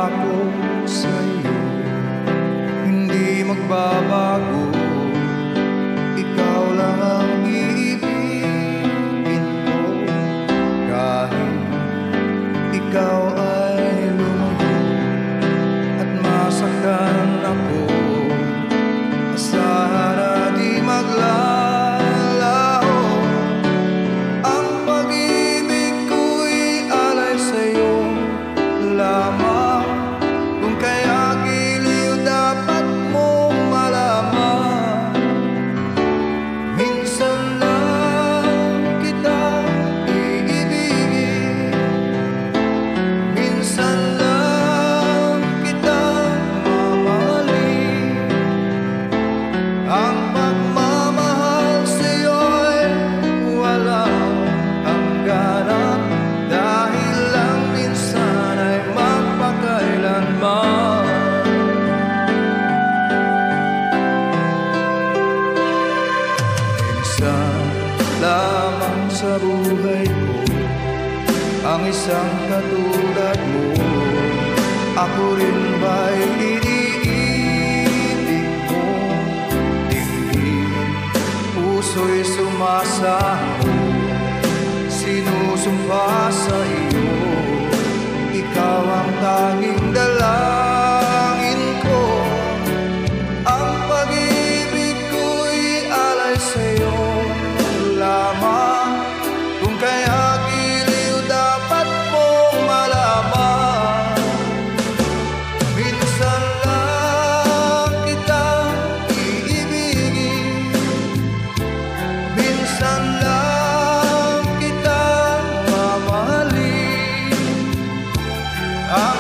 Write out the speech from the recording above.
pangako sa'yo, hindi magbabago. Ikaw lang ang iibigin ko, kahit ikaw ay lumayo at masaktan ako. Asahan na di maglalaho, ang pag-ibig ko'y alay sa'yo lamang. Kung kaya giliw dapat mong malaman, minsan lang kita iibigin, minsan lang kita mamahalin. Ang pagmamahal sa'yo'y walang hangganan, dahil lang minsan ay magpakailanman. Minsan lamang sa buhay ko ang isang katulad mo. Ako rin ba'y iniibig mo? Tingin, puso'y sumasaho, sinusumpa sa iyo. Ikaw ang tanging dalangin ko, ang pag-ibig ko'y alay sa'yo lamang. Kung kaya giliw dapat mong malaman, minsan lang kita iibigin, minsan lang kita mamahalin. Ang